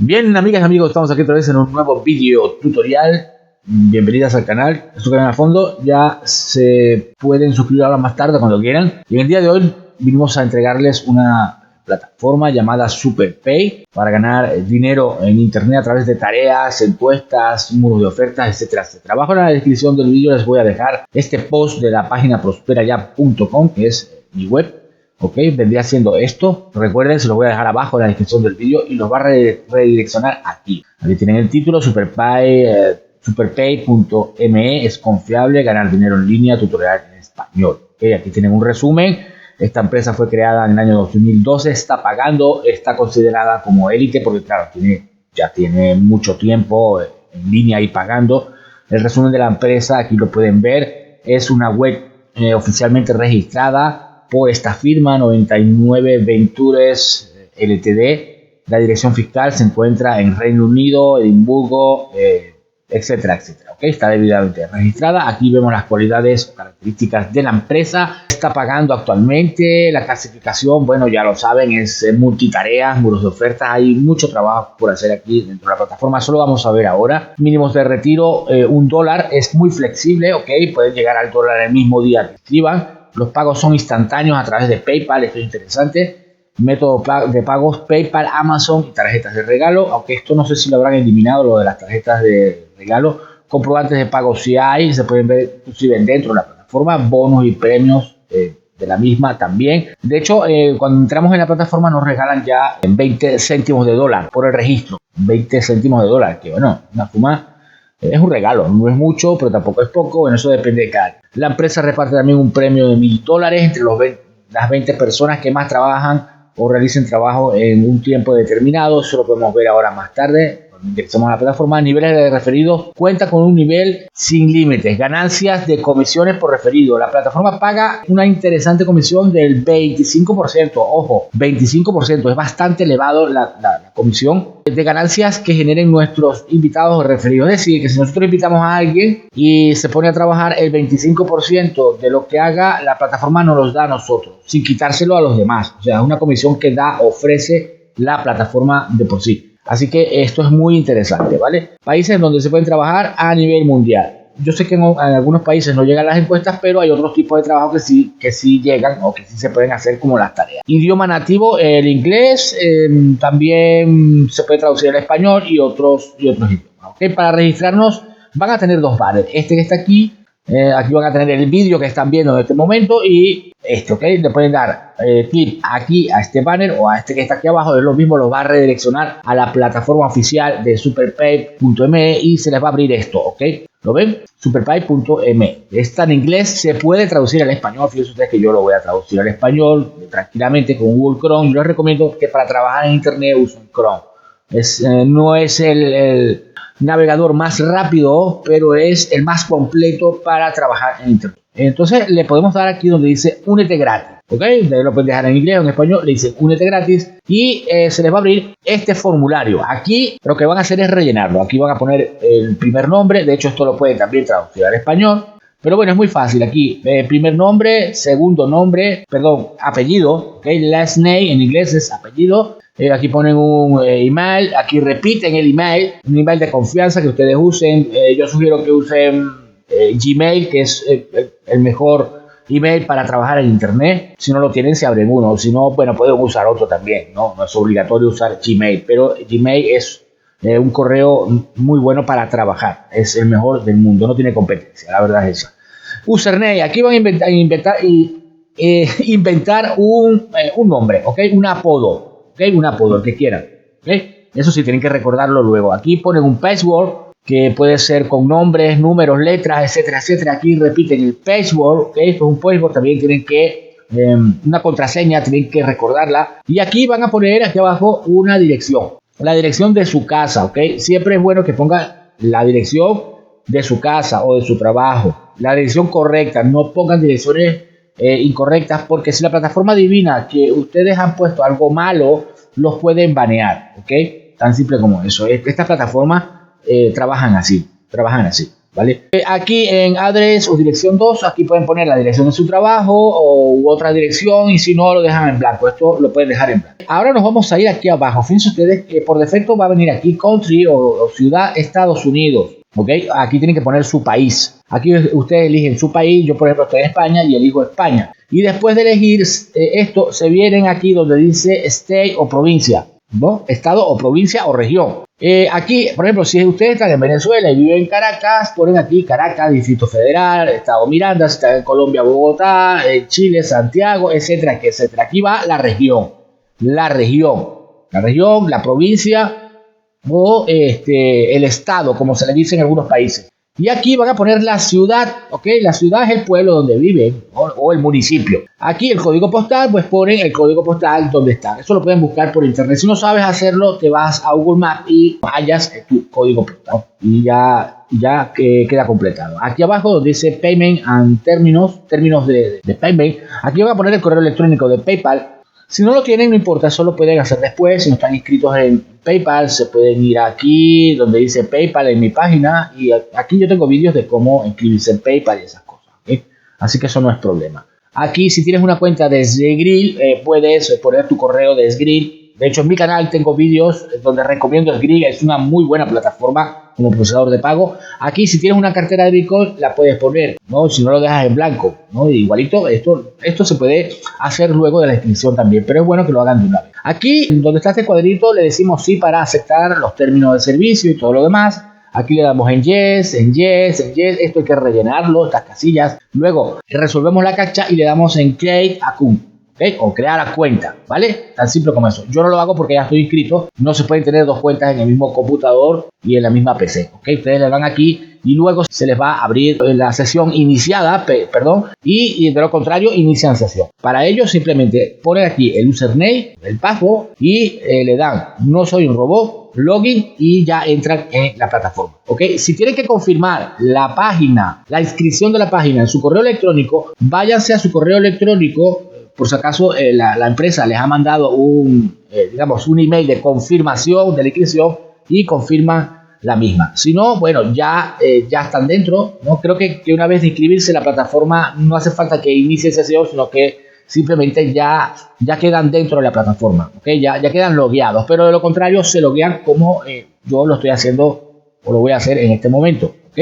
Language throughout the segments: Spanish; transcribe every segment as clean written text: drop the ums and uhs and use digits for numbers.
Bien, amigas y amigos, estamos aquí otra vez en un nuevo vídeo tutorial. Bienvenidas al canal. Esto que ven al fondo ya se pueden suscribir ahora más tarde cuando quieran. Y en el día de hoy vinimos a entregarles una plataforma llamada SuperPay para ganar dinero en internet a través de tareas, encuestas, muros de ofertas, etcétera, etcétera. Abajo en la descripción del vídeo les voy a dejar este post de la página prosperaya.com, que es mi web. Ok, vendría siendo esto. Recuerden, se los voy a dejar abajo en la descripción del vídeo y los va a redireccionar aquí. Aquí tienen el título: superpay.me es confiable, ganar dinero en línea, tutorial en español. Okay, aquí tienen un resumen. Esta empresa fue creada en el año 2012, está pagando, está considerada como élite porque claro, ya tiene mucho tiempo en línea y pagando. El resumen de la empresa, aquí lo pueden ver, es una web oficialmente registrada por esta firma 99 Ventures Ltd. La dirección fiscal se encuentra en Reino Unido, Edimburgo, etcétera, etcétera. ¿Okay? Está debidamente registrada. Aquí vemos las cualidades o características de la empresa. Está pagando actualmente. La clasificación, bueno, ya lo saben, es multitareas, muros de ofertas. Hay mucho trabajo por hacer aquí dentro de la plataforma. Solo vamos a ver ahora. Mínimos de retiro, $1. Es muy flexible, ¿ok? Pueden llegar al dólar el mismo día que escriban. Los pagos son instantáneos a través de PayPal, esto es interesante. Método de pagos: PayPal, Amazon y tarjetas de regalo, aunque esto no sé si lo habrán eliminado, lo de las tarjetas de regalo. Comprobantes de pago si hay, se pueden ver inclusive dentro de la plataforma, bonos y premios de la misma también. De hecho, cuando entramos en la plataforma nos regalan ya 20 céntimos de dólar por el registro. 20 céntimos de dólar, que bueno, una suma. Es un regalo, no es mucho, pero tampoco es poco. Bueno, eso depende de cada. La empresa reparte también un premio de $1000 entre las 20 personas que más trabajan o realicen trabajo en un tiempo determinado. Eso lo podemos ver ahora más tarde. Ingresamos a la plataforma. Niveles de referidos: cuenta con un nivel sin límites. Ganancias de comisiones por referido. La plataforma paga una interesante comisión del 25%. Ojo, 25%. Es bastante elevado la comisión de ganancias que generen nuestros invitados o referidos. Es decir, que si nosotros invitamos a alguien y se pone a trabajar, el 25% de lo que haga la plataforma nos los da a nosotros, sin quitárselo a los demás. O sea, es una comisión que ofrece la plataforma de por sí. Así que esto es muy interesante, ¿vale? Países donde se pueden trabajar a nivel mundial. Yo sé que en algunos países no llegan las encuestas, pero hay otros tipos de trabajo que sí llegan o que sí se pueden hacer, como las tareas. Idioma nativo: el inglés, también se puede traducir al español y otros idiomas. ¿Okay? Para registrarnos van a tener dos banners. Este que está aquí. Aquí van a tener el vídeo que están viendo en este momento y este, ¿ok? Le pueden dar clic aquí a este banner o a este que está aquí abajo. Es lo mismo, los va a redireccionar a la plataforma oficial de superpay.me y se les va a abrir esto, ¿ok? ¿Lo ven? Superpay.me. Está en inglés, se puede traducir al español. Fíjense ustedes que yo lo voy a traducir al español tranquilamente con Google Chrome. Yo les recomiendo que para trabajar en internet usen Chrome. No es el navegador más rápido, pero es el más completo para trabajar en internet. Entonces le podemos dar aquí donde dice únete gratis, ¿ok? Lo pueden dejar en inglés o en español, le dicen únete gratis y se les va a abrir este formulario. Aquí lo que van a hacer es rellenarlo. Aquí van a poner el primer nombre. De hecho, esto lo pueden también traducir al español, pero bueno, es muy fácil. Aquí primer nombre, segundo nombre, perdón, apellido, ¿ok? Last name en inglés es apellido. Aquí ponen un email, aquí repiten el email, un email de confianza que ustedes usen. Yo sugiero que usen Gmail, que es el mejor email para trabajar en internet. Si no lo tienen, se abren uno. Si no, bueno, pueden usar otro también, ¿no? No es obligatorio usar Gmail, pero Gmail es un correo muy bueno para trabajar. Es el mejor del mundo, no tiene competencia, la verdad es esa. Username, aquí van a inventar un nombre, ¿ok? Un apodo. ¿Okay? Un apodo, el que quieran. ¿Okay? Eso sí, tienen que recordarlo luego. Aquí ponen un password que puede ser con nombres, números, letras, etcétera, etcétera. Aquí repiten el password. ¿Okay? Esto es un password. También tienen que una contraseña, tienen que recordarla. Y aquí van a poner aquí abajo una dirección. La dirección de su casa. ¿Okay? Siempre es bueno que pongan la dirección de su casa o de su trabajo. La dirección correcta. No pongan direcciones incorrectas, porque si la plataforma adivina que ustedes han puesto algo malo, los pueden banear, ¿ok? Tan simple como eso. Estas plataformas trabajan así. ¿vale? Aquí en address o dirección 2, aquí pueden poner la dirección de su trabajo u otra dirección, y si no lo dejan en blanco, esto lo pueden dejar en blanco. Ahora nos vamos a ir aquí abajo. Fíjense ustedes que por defecto va a venir aquí country o ciudad Estados Unidos, ¿ok? Aquí tienen que poner su país. Aquí ustedes eligen su país. Yo por ejemplo estoy en España y elijo España. Y después de elegir esto, se vienen aquí donde dice state o provincia, ¿no? Estado o provincia o región. Aquí, por ejemplo, si ustedes están en Venezuela y viven en Caracas, ponen aquí Caracas, Distrito Federal, Estado Miranda. Si están en Colombia, Bogotá, en Chile, Santiago, etcétera, etcétera. Aquí va la región, la provincia o el estado, como se le dice en algunos países. Y aquí van a poner la ciudad, ¿ok? La ciudad es el pueblo donde viven o el municipio. Aquí el código postal, pues ponen el código postal donde están. Eso lo pueden buscar por internet. Si no sabes hacerlo, te vas a Google Maps y hallas tu código postal y ya queda completado. Aquí abajo donde dice Payment and términos de Payment, aquí van a poner el correo electrónico de PayPal. Si no lo tienen, no importa, eso lo pueden hacer después. Si no están inscritos en PayPal, se pueden ir aquí donde dice PayPal en mi página. Y aquí yo tengo vídeos de cómo inscribirse en PayPal y esas cosas, ¿okay? Así que eso no es problema. Aquí, si tienes una cuenta de Sgrill, puedes poner tu correo de Sgrill. De hecho, en mi canal tengo vídeos donde recomiendo Sgrill. Es una muy buena plataforma como procesador de pago. Aquí, si tienes una cartera de Bitcoin, la puedes poner, ¿no? Si no lo dejas en blanco, ¿no? Igualito, esto se puede hacer luego de la inscripción también, pero es bueno que lo hagan de una vez. Aquí, donde está este cuadrito, le decimos sí para aceptar los términos de servicio y todo lo demás. Aquí le damos en yes, en yes, en yes. Esto hay que rellenarlo, estas casillas. Luego, resolvemos la captcha y le damos en create account. ¿Okay? O crear la cuenta, ¿vale? Tan simple como eso. Yo no lo hago porque ya estoy inscrito. No se pueden tener dos cuentas en el mismo computador y en la misma PC, ¿ok? Ustedes le dan aquí y luego se les va a abrir la sesión iniciada, y de lo contrario inician sesión. Para ello simplemente ponen aquí el username, el password y le dan no soy un robot, login, y ya entran en la plataforma, ¿ok? Si tienen que confirmar la página, la inscripción de la página en su correo electrónico, váyanse a su correo electrónico. Por si acaso la empresa les ha mandado un email de confirmación de la inscripción y confirman la misma. Si no, bueno, ya están dentro, ¿no? Creo que una vez de inscribirse en la plataforma no hace falta que inicie sesión, sino que simplemente ya quedan dentro de la plataforma, ¿ok? Ya quedan logueados, pero de lo contrario se loguean como yo lo estoy haciendo o lo voy a hacer en este momento, ¿ok?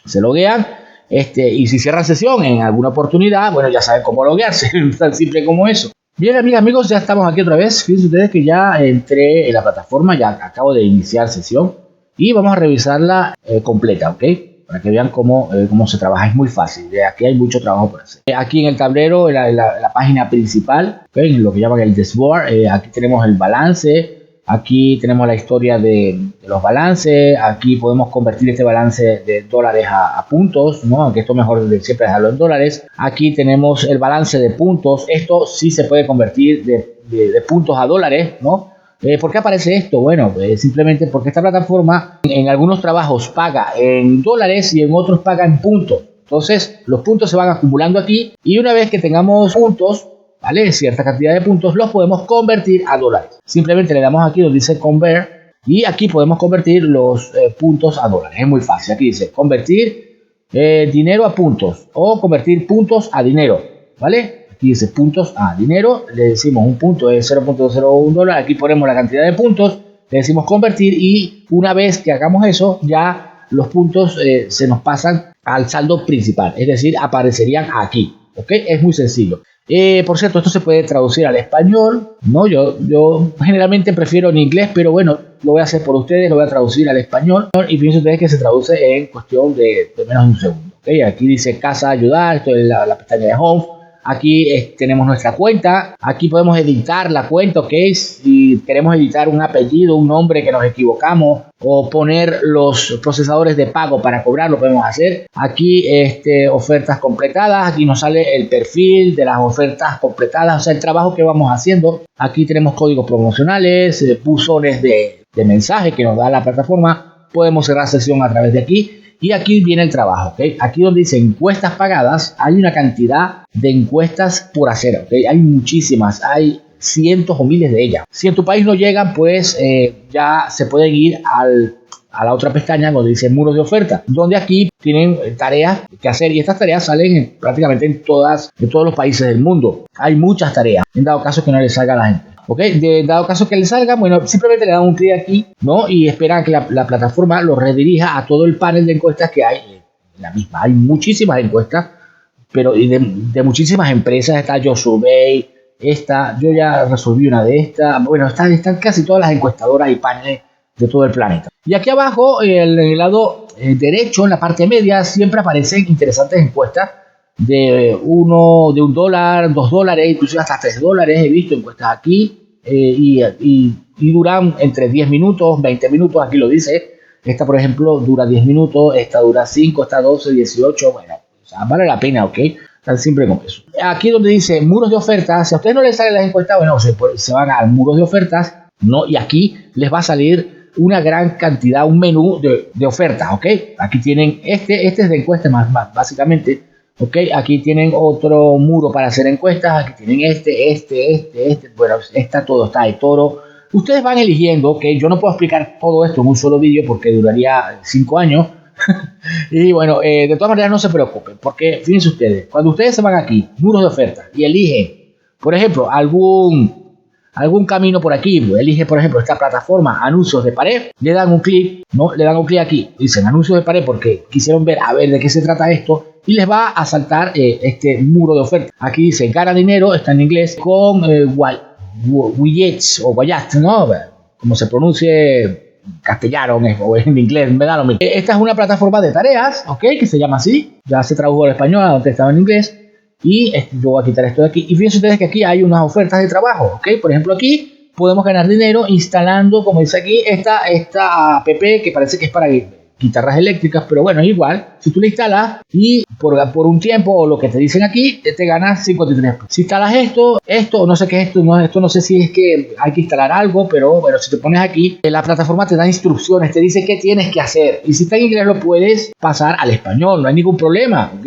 Se loguean. Y si cierran sesión en alguna oportunidad, bueno, ya saben cómo loguearse, tan simple como eso. Bien, amigos, ya estamos aquí otra vez. Fíjense ustedes que ya entré en la plataforma, ya acabo de iniciar sesión y vamos a revisarla completa, ¿ok? Para que vean cómo se trabaja. Es muy fácil, aquí hay mucho trabajo por hacer. Aquí en el tablero, en la página principal, ¿okay? En lo que llaman el dashboard, aquí tenemos el balance. Aquí tenemos la historia de los balances. Aquí podemos convertir este balance de dólares a puntos, ¿no? Aunque esto mejor siempre dejarlo en dólares. Aquí tenemos el balance de puntos. Esto sí se puede convertir de puntos a dólares, ¿no? ¿Por qué aparece esto? Bueno, simplemente porque esta plataforma en algunos trabajos paga en dólares y en otros paga en puntos. Entonces los puntos se van acumulando aquí y una vez que tengamos puntos, ¿vale? Cierta cantidad de puntos, los podemos convertir a dólares. Simplemente le damos aquí donde dice Convert y aquí podemos convertir los puntos a dólares. Es muy fácil. Aquí dice convertir dinero a puntos o convertir puntos a dinero, ¿vale? Aquí dice puntos a dinero. Le decimos un punto es 0.01 dólar. Aquí ponemos la cantidad de puntos. Le decimos convertir y una vez que hagamos eso, ya los puntos se nos pasan al saldo principal. Es decir, aparecerían aquí, ¿ok? Es muy sencillo. Por cierto, esto se puede traducir al español, ¿no? Yo generalmente prefiero en inglés, pero bueno, lo voy a hacer por ustedes, lo voy a traducir al español. Y fíjense ustedes que se traduce en cuestión de menos de un segundo, ¿okay? Aquí dice casa ayudar, esto es la pestaña de home. Aquí tenemos nuestra cuenta. Aquí podemos editar la cuenta, ¿ok? Si queremos editar un apellido, un nombre que nos equivocamos o poner los procesadores de pago para cobrar, lo podemos hacer. Aquí ofertas completadas. Aquí nos sale el perfil de las ofertas completadas, o sea, el trabajo que vamos haciendo. Aquí tenemos códigos promocionales, buzones de mensaje que nos da la plataforma. Podemos cerrar sesión a través de aquí. Y aquí viene el trabajo, ¿ok? Aquí donde dice encuestas pagadas, hay una cantidad de encuestas por hacer, ¿ok? Hay muchísimas, hay cientos o miles de ellas. Si en tu país no llegan, pues ya se pueden ir a la otra pestaña donde dice muros de oferta, donde aquí tienen tareas que hacer y estas tareas salen prácticamente en todos los países del mundo. Hay muchas tareas, en dado caso que no les salga a la gente. ¿Ok? Dado caso que les salga, bueno, simplemente le dan un clic aquí, ¿no? Y esperan que la plataforma los redirija a todo el panel de encuestas que hay en la misma. Hay muchísimas encuestas, pero de muchísimas empresas. Está YoSurvey, yo ya resolví una de estas. Bueno, están casi todas las encuestadoras y paneles de todo el planeta. Y aquí abajo, en el lado derecho, en la parte media, siempre aparecen interesantes encuestas de $1, $2, $2, inclusive hasta $3. He visto encuestas aquí y duran entre 10 minutos, 20 minutos. Aquí lo dice. Esta, por ejemplo, dura 10 minutos, esta dura 5, esta 12, 18. Bueno, o sea, vale la pena, ¿ok? Tan simple como eso. Aquí donde dice muros de ofertas, si a ustedes no les salen las encuestas, bueno, se van a muros de ofertas, ¿no? Y aquí les va a salir una gran cantidad, un menú de ofertas, ¿ok? Aquí tienen, este es de encuestas más básicamente, ¿ok? Aquí tienen otro muro para hacer encuestas, aquí tienen bueno, todo está de Toro. Ustedes van eligiendo, ¿ok? Yo no puedo explicar todo esto en un solo vídeo porque duraría 5 años. Y bueno, de todas maneras no se preocupen, porque fíjense ustedes, cuando ustedes se van aquí, muros de oferta, y eligen, por ejemplo, algún camino por aquí, elige por ejemplo esta plataforma, anuncios de pared, le dan un clic, ¿no? Le dan un clic aquí, dicen anuncios de pared porque quisieron ver a ver de qué se trata esto, y les va a saltar este muro de oferta. Aquí dice gana dinero, está en inglés, con widgets o wallets, ¿no? Como se pronuncie castellano o en inglés, me da lo mismo. Esta es una plataforma de tareas, ¿ok? Que se llama así, ya se tradujo al español, antes estaba en inglés. Y yo voy a quitar esto de aquí. Y fíjense ustedes que aquí hay unas ofertas de trabajo, ¿ok? Por ejemplo, aquí podemos ganar dinero instalando, como dice aquí, esta app que parece que es para guitarras eléctricas, pero bueno, es igual. Si tú la instalas y por un tiempo o lo que te dicen aquí, te ganas 53 pesos. Si instalas esto, no sé qué es esto, no sé si es que hay que instalar algo, pero bueno, si te pones aquí, la plataforma te da instrucciones, te dice qué tienes que hacer. Y si está en inglés lo puedes pasar al español, no hay ningún problema, ¿ok?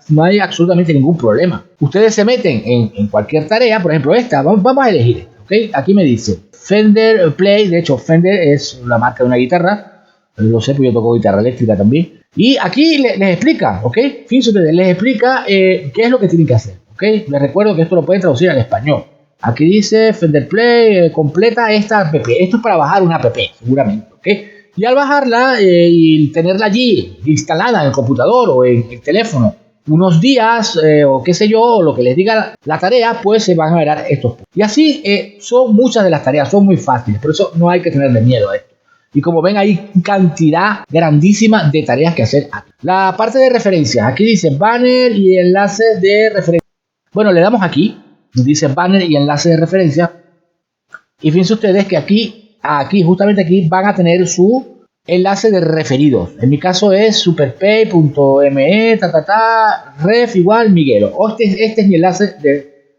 No hay absolutamente ningún problema. Ustedes se meten en cualquier tarea, por ejemplo esta, vamos a elegir esta, ¿ok? Aquí me dice Fender Play, de hecho Fender es la marca de una guitarra. Lo sé, porque yo toco guitarra eléctrica también. Y aquí les explica, ¿ok? Fíjense ustedes, les explica qué es lo que tienen que hacer, ¿ok? Les recuerdo que esto lo pueden traducir al español. Aquí dice Fender Play, completa esta app. Esto es para bajar una app, seguramente, ¿ok? Y al bajarla y tenerla allí instalada en el computador o en el teléfono unos días o qué sé yo, o lo que les diga la tarea, pues se van a ver estos puntos. Y así son muchas de las tareas, son muy fáciles, por eso no hay que tenerle miedo a esto. Y como ven, hay cantidad grandísima de tareas que hacer aquí. La parte de referencias, aquí dice banner y enlace de referencia. Bueno, le damos aquí, dice banner y enlace de referencia. Y fíjense ustedes que aquí, justamente aquí, van a tener su enlace de referidos. En mi caso es superpay.me, ref igual Miguelo. Este es mi enlace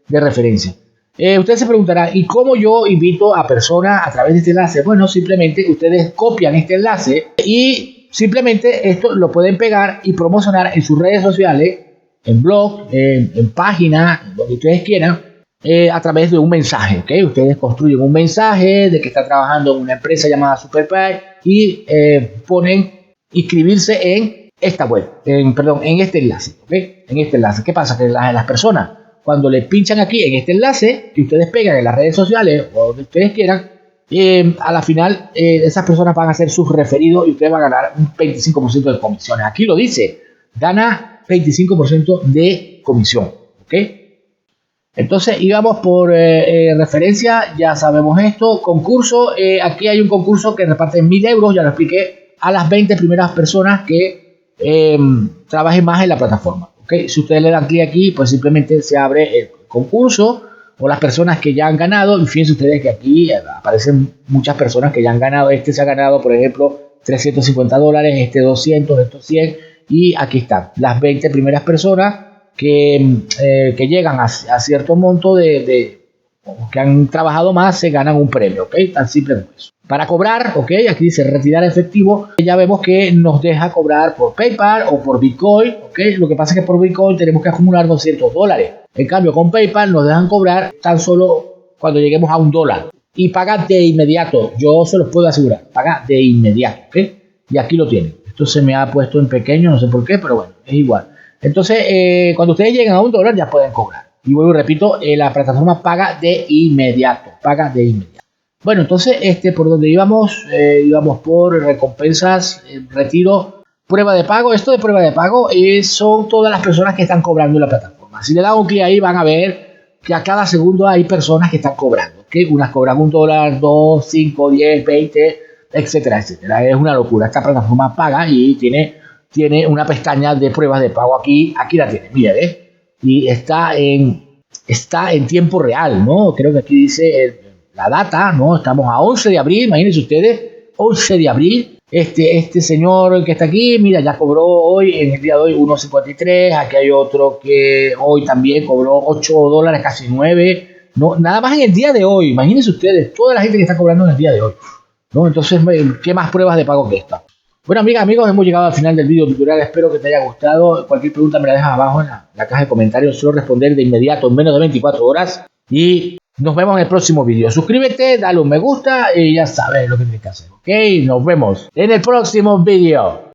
de referencia. Ustedes se preguntarán, ¿y cómo yo invito a personas a través de este enlace? Bueno, simplemente ustedes copian este enlace y simplemente esto lo pueden pegar y promocionar en sus redes sociales, en blog, en páginas, donde ustedes quieran, a través de un mensaje, ¿ok? Ustedes construyen un mensaje de que están trabajando en una empresa llamada Superpay y ponen inscribirse en esta web, en este enlace, ¿ok? En este enlace. ¿Qué pasa? Que las personas, cuando le pinchan aquí en este enlace que ustedes pegan en las redes sociales o donde ustedes quieran, a la final esas personas van a ser sus referidos y ustedes van a ganar un 25% de comisiones. Aquí lo dice, gana 25% de comisión, ¿ok? Entonces íbamos por referencia, ya sabemos esto. Concurso, aquí hay un concurso que reparte 1.000 euros, ya lo expliqué, a las 20 primeras personas que trabajen más en la plataforma. ¿Okay? Si ustedes le dan clic aquí, pues simplemente se abre el concurso o las personas que ya han ganado. Y fíjense ustedes que aquí aparecen muchas personas que ya han ganado. Este se ha ganado, por ejemplo, $350, este 200, estos 100. Y aquí están las 20 primeras personas que llegan a cierto monto que han trabajado más, se ganan un premio, ¿ok? Tan simple como eso. Para cobrar, ¿ok? Aquí dice retirar efectivo. Ya vemos que nos deja cobrar por PayPal o por Bitcoin, ¿ok? Lo que pasa es que por Bitcoin tenemos que acumular $200. En cambio, con PayPal nos dejan cobrar tan solo cuando lleguemos a $1, y paga de inmediato. Yo se los puedo asegurar, paga de inmediato, ¿ok? Y aquí lo tienen. Esto se me ha puesto en pequeño, no sé por qué, pero bueno, es igual. Entonces, cuando ustedes lleguen a $1 ya pueden cobrar. Y vuelvo y repito, la plataforma paga de inmediato, paga de inmediato. Bueno, entonces, por donde íbamos, íbamos por recompensas, retiro, prueba de pago. Esto de prueba de pago son todas las personas que están cobrando en la plataforma. Si le dan un clic ahí, van a ver que a cada segundo hay personas que están cobrando. ¿Okay? Unas cobran $1, 2, 5, 10, 20, etcétera, etcétera. Es una locura. Esta plataforma paga y tiene una pestaña de pruebas de pago aquí la tiene, mira, ¿ves? Y está en tiempo real, ¿no? Creo que aquí dice la data, ¿no? Estamos a 11 de abril, imagínense ustedes, 11 de abril, este señor que está aquí, mira, ya cobró hoy, en el día de hoy, 1.53, aquí hay otro que hoy también cobró $8, casi 9, no, nada más en el día de hoy, imagínense ustedes, toda la gente que está cobrando en el día de hoy, ¿no? Entonces, ¿qué más pruebas de pago que esta? Bueno, amigas, amigos, hemos llegado al final del video tutorial. Espero que te haya gustado. Cualquier pregunta me la dejas abajo en la caja de comentarios. Suelo responder de inmediato en menos de 24 horas. Y nos vemos en el próximo video. Suscríbete, dale un me gusta y ya sabes lo que tienes que hacer. Ok, nos vemos en el próximo video.